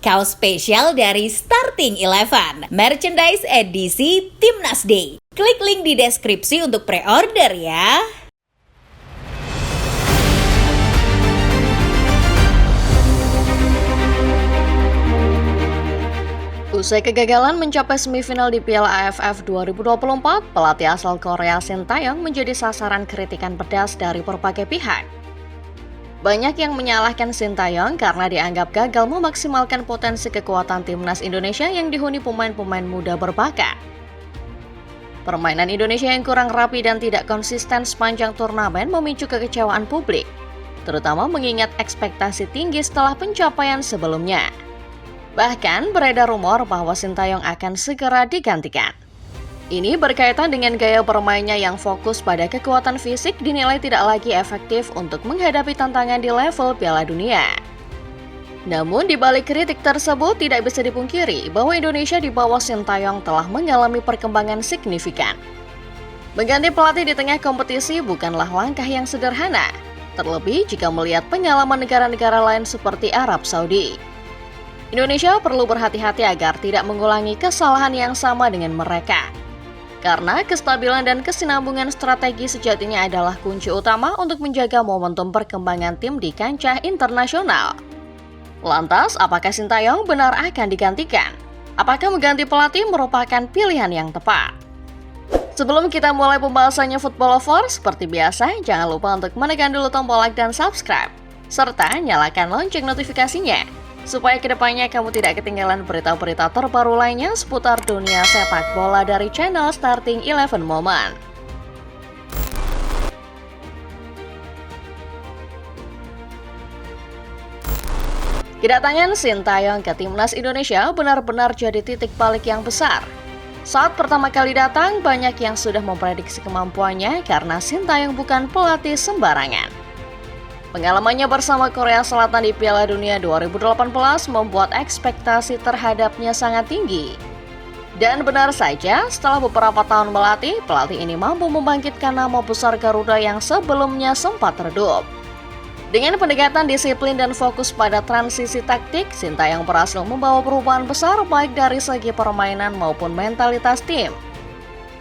kaos spesial dari Starting Eleven, merchandise edisi Timnas Day. Klik link di deskripsi untuk pre-order ya. Usai kegagalan mencapai semifinal di Piala AFF 2024, pelatih asal Korea Shin Tae-yong menjadi sasaran kritikan pedas dari berbagai pihak. Banyak yang menyalahkan Shin Tae-yong karena dianggap gagal memaksimalkan potensi kekuatan timnas Indonesia yang dihuni pemain-pemain muda berbakat. Permainan Indonesia yang kurang rapi dan tidak konsisten sepanjang turnamen memicu kekecewaan publik, terutama mengingat ekspektasi tinggi setelah pencapaian sebelumnya. Bahkan beredar rumor bahwa Shin Tae-yong akan segera digantikan. Ini berkaitan dengan gaya bermainnya yang fokus pada kekuatan fisik dinilai tidak lagi efektif untuk menghadapi tantangan di level Piala Dunia. Namun di balik kritik tersebut tidak bisa dipungkiri bahwa Indonesia di bawah Shin Tae-yong telah mengalami perkembangan signifikan. Mengganti pelatih di tengah kompetisi bukanlah langkah yang sederhana, terlebih jika melihat pengalaman negara-negara lain seperti Arab Saudi. Indonesia perlu berhati-hati agar tidak mengulangi kesalahan yang sama dengan mereka. Karena kestabilan dan kesinambungan strategi sejatinya adalah kunci utama untuk menjaga momentum perkembangan tim di kancah internasional. Lantas, apakah Shin Tae-yong benar akan digantikan? Apakah mengganti pelatih merupakan pilihan yang tepat? Sebelum kita mulai pembahasannya Football Lovers, seperti biasa, jangan lupa untuk menekan dulu tombol like dan subscribe, serta nyalakan lonceng notifikasinya, supaya kedepannya kamu tidak ketinggalan berita-berita terbaru lainnya seputar dunia sepak bola dari channel Starting Eleven Moment. Kedatangan Shin Tae-yong ke timnas Indonesia benar-benar jadi titik balik yang besar. Saat pertama kali datang, banyak yang sudah memprediksi kemampuannya karena Shin Tae-yong bukan pelatih sembarangan. Pengalamannya bersama Korea Selatan di Piala Dunia 2018 membuat ekspektasi terhadapnya sangat tinggi. Dan benar saja, setelah beberapa tahun melatih, pelatih ini mampu membangkitkan nama besar Garuda yang sebelumnya sempat redup. Dengan pendekatan disiplin dan fokus pada transisi taktik, Shin Tae-yong berhasil membawa perubahan besar baik dari segi permainan maupun mentalitas tim.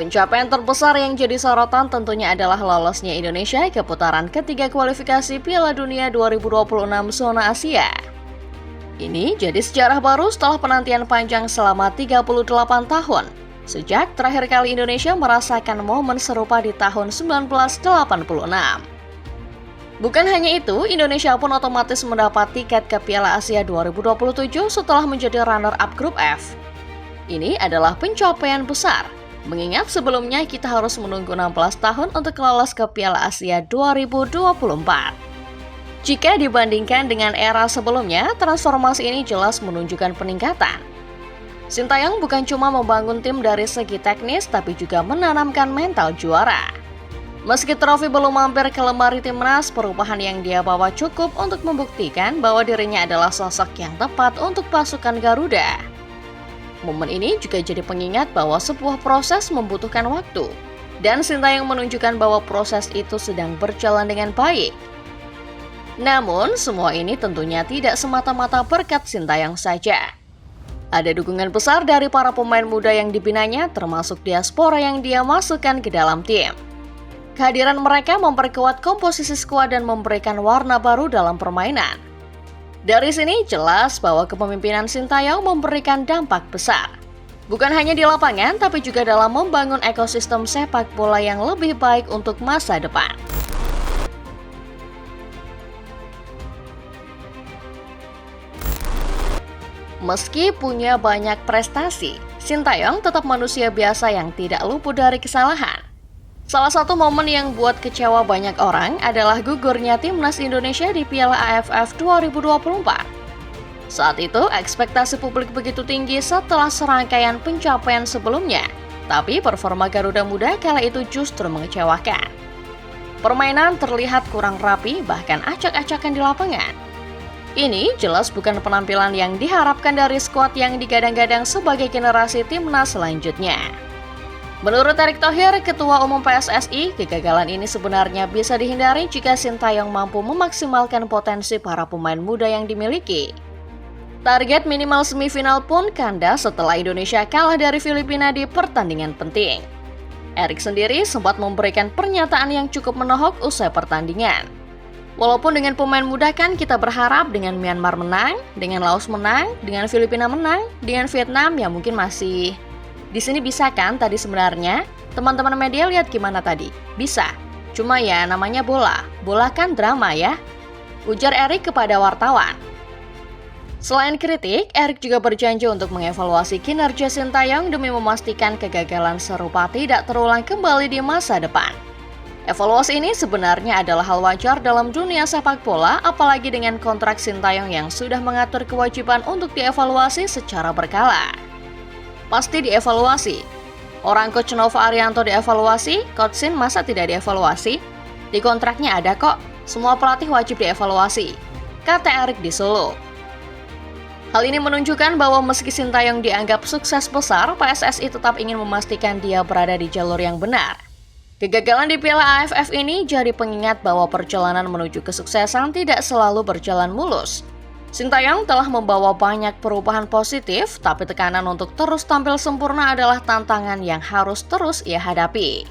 Pencapaian terbesar yang jadi sorotan tentunya adalah lolosnya Indonesia ke putaran ketiga kualifikasi Piala Dunia 2026 zona Asia. Ini jadi sejarah baru setelah penantian panjang selama 38 tahun, sejak terakhir kali Indonesia merasakan momen serupa di tahun 1986. Bukan hanya itu, Indonesia pun otomatis mendapat tiket ke Piala Asia 2027 setelah menjadi runner-up grup F. Ini adalah pencapaian besar, mengingat sebelumnya kita harus menunggu 16 tahun untuk lolos ke Piala Asia 2024. Jika dibandingkan dengan era sebelumnya, transformasi ini jelas menunjukkan peningkatan. Shin Tae-yong bukan cuma membangun tim dari segi teknis, tapi juga menanamkan mental juara. Meski trofi belum mampir ke lemari timnas, perubahan yang dia bawa cukup untuk membuktikan bahwa dirinya adalah sosok yang tepat untuk pasukan Garuda. Momen ini juga jadi pengingat bahwa sebuah proses membutuhkan waktu, dan Shin Tae-yong menunjukkan bahwa proses itu sedang berjalan dengan baik. Namun, semua ini tentunya tidak semata-mata berkat Shin Tae-yong saja. Ada dukungan besar dari para pemain muda yang dibinanya, termasuk diaspora yang dia masukkan ke dalam tim. Kehadiran mereka memperkuat komposisi skuad dan memberikan warna baru dalam permainan. Dari sini jelas bahwa kepemimpinan Shin Tae-yong memberikan dampak besar. Bukan hanya di lapangan, tapi juga dalam membangun ekosistem sepak bola yang lebih baik untuk masa depan. Meski punya banyak prestasi, Shin Tae-yong tetap manusia biasa yang tidak luput dari kesalahan. Salah satu momen yang buat kecewa banyak orang adalah gugurnya timnas Indonesia di Piala AFF 2024. Saat itu, ekspektasi publik begitu tinggi setelah serangkaian pencapaian sebelumnya, tapi performa Garuda Muda kala itu justru mengecewakan. Permainan terlihat kurang rapi, bahkan acak-acakan di lapangan. Ini jelas bukan penampilan yang diharapkan dari skuad yang digadang-gadang sebagai generasi timnas selanjutnya. Menurut Erick Thohir, Ketua Umum PSSI, kegagalan ini sebenarnya bisa dihindari jika Shin Tae-yong mampu memaksimalkan potensi para pemain muda yang dimiliki. Target minimal semifinal pun kandas setelah Indonesia kalah dari Filipina di pertandingan penting. Erik sendiri sempat memberikan pernyataan yang cukup menohok usai pertandingan. Walaupun dengan pemain muda kan kita berharap dengan Myanmar menang, dengan Laos menang, dengan Filipina menang, dengan Vietnam ya mungkin masih. Di sini bisa kan tadi sebenarnya? Teman-teman media lihat gimana tadi? Bisa. Cuma ya namanya bola. Bola kan drama ya. Ujar Erik kepada wartawan. Selain kritik, Erik juga berjanji untuk mengevaluasi kinerja Sintayong demi memastikan kegagalan serupa tidak terulang kembali di masa depan. Evaluasi ini sebenarnya adalah hal wajar dalam dunia sepak bola, apalagi dengan kontrak Sintayong yang sudah mengatur kewajiban untuk dievaluasi secara berkala. Pasti dievaluasi. Orang Coach Nova Arianto dievaluasi, Coach Sin masa tidak dievaluasi? Di kontraknya ada kok, semua pelatih wajib dievaluasi, kata Erik di Solo. Hal ini menunjukkan bahwa meski Sintayong dianggap sukses besar, PSSI tetap ingin memastikan dia berada di jalur yang benar. Kegagalan di Piala AFF ini jadi pengingat bahwa perjalanan menuju kesuksesan tidak selalu berjalan mulus. Sintayong telah membawa banyak perubahan positif, tapi tekanan untuk terus tampil sempurna adalah tantangan yang harus terus ia hadapi.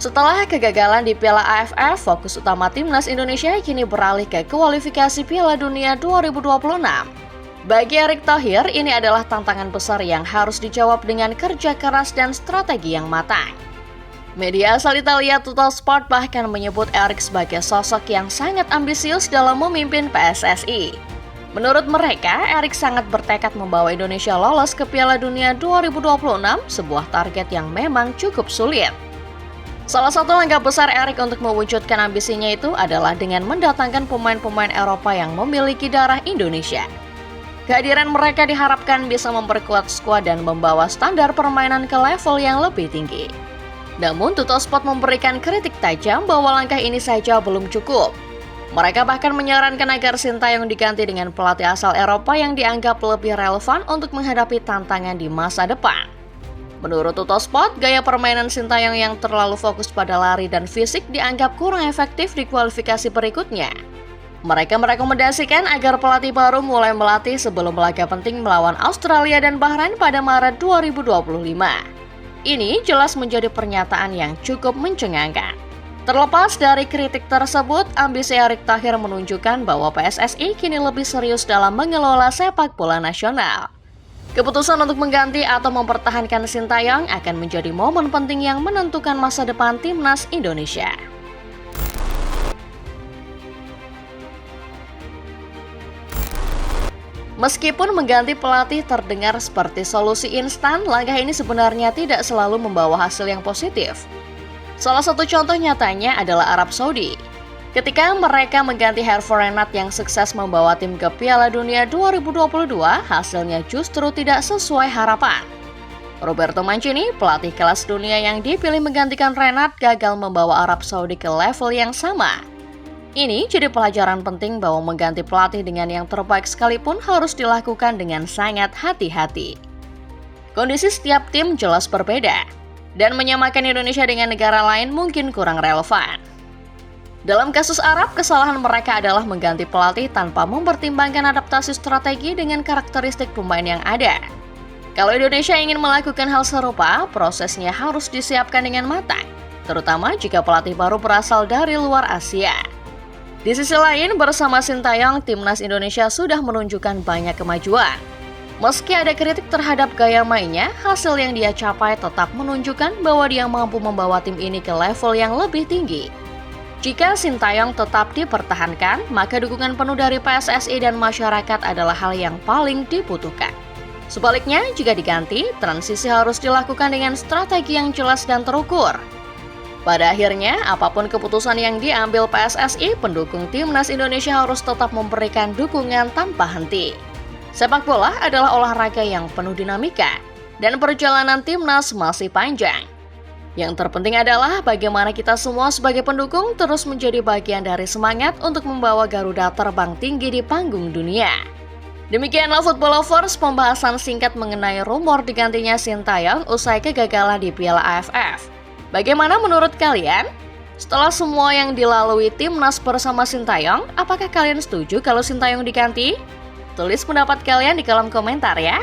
Setelah kegagalan di Piala AFF, fokus utama timnas Indonesia kini beralih ke kualifikasi Piala Dunia 2026. Bagi Erick Thohir, ini adalah tantangan besar yang harus dijawab dengan kerja keras dan strategi yang matang. Media asal Italia Tuttosport bahkan menyebut Erick sebagai sosok yang sangat ambisius dalam memimpin PSSI. Menurut mereka, Erick sangat bertekad membawa Indonesia lolos ke Piala Dunia 2026, sebuah target yang memang cukup sulit. Salah satu langkah besar Erik untuk mewujudkan ambisinya itu adalah dengan mendatangkan pemain-pemain Eropa yang memiliki darah Indonesia. Kehadiran mereka diharapkan bisa memperkuat skuad dan membawa standar permainan ke level yang lebih tinggi. Namun Tuttosport memberikan kritik tajam bahwa langkah ini saja belum cukup. Mereka bahkan menyarankan agar Sintayong diganti dengan pelatih asal Eropa yang dianggap lebih relevan untuk menghadapi tantangan di masa depan. Menurut Tuttosport, gaya permainan Sintayong yang terlalu fokus pada lari dan fisik dianggap kurang efektif di kualifikasi berikutnya. Mereka merekomendasikan agar pelatih baru mulai melatih sebelum laga penting melawan Australia dan Bahrain pada Maret 2025. Ini jelas menjadi pernyataan yang cukup mencengangkan. Terlepas dari kritik tersebut, ambisi Erick Thohir menunjukkan bahwa PSSI kini lebih serius dalam mengelola sepak bola nasional. Keputusan untuk mengganti atau mempertahankan Sintayong akan menjadi momen penting yang menentukan masa depan timnas Indonesia. Meskipun mengganti pelatih terdengar seperti solusi instan, langkah ini sebenarnya tidak selalu membawa hasil yang positif. Salah satu contoh nyatanya adalah Arab Saudi. Ketika mereka mengganti Hervé Renard yang sukses membawa tim ke Piala Dunia 2022, hasilnya justru tidak sesuai harapan. Roberto Mancini, pelatih kelas dunia yang dipilih menggantikan Renard, gagal membawa Arab Saudi ke level yang sama. Ini jadi pelajaran penting bahwa mengganti pelatih dengan yang terbaik sekalipun harus dilakukan dengan sangat hati-hati. Kondisi setiap tim jelas berbeda, dan menyamakan Indonesia dengan negara lain mungkin kurang relevan. Dalam kasus Arab, kesalahan mereka adalah mengganti pelatih tanpa mempertimbangkan adaptasi strategi dengan karakteristik pemain yang ada. Kalau Indonesia ingin melakukan hal serupa, prosesnya harus disiapkan dengan matang, terutama jika pelatih baru berasal dari luar Asia. Di sisi lain, bersama Sintayong, timnas Indonesia sudah menunjukkan banyak kemajuan. Meski ada kritik terhadap gaya mainnya, hasil yang dia capai tetap menunjukkan bahwa dia mampu membawa tim ini ke level yang lebih tinggi. Jika Sintayong tetap dipertahankan, maka dukungan penuh dari PSSI dan masyarakat adalah hal yang paling dibutuhkan. Sebaliknya, jika diganti, transisi harus dilakukan dengan strategi yang jelas dan terukur. Pada akhirnya, apapun keputusan yang diambil PSSI, pendukung timnas Indonesia harus tetap memberikan dukungan tanpa henti. Sepak bola adalah olahraga yang penuh dinamika, dan perjalanan timnas masih panjang. Yang terpenting adalah bagaimana kita semua sebagai pendukung terus menjadi bagian dari semangat untuk membawa Garuda terbang tinggi di panggung dunia. Demikianlah Football Lovers, pembahasan singkat mengenai rumor digantinya Sintayong usai kegagalan di Piala AFF. Bagaimana menurut kalian? Setelah semua yang dilalui timnas bersama Sintayong, apakah kalian setuju kalau Sintayong diganti? Tulis pendapat kalian di kolom komentar ya.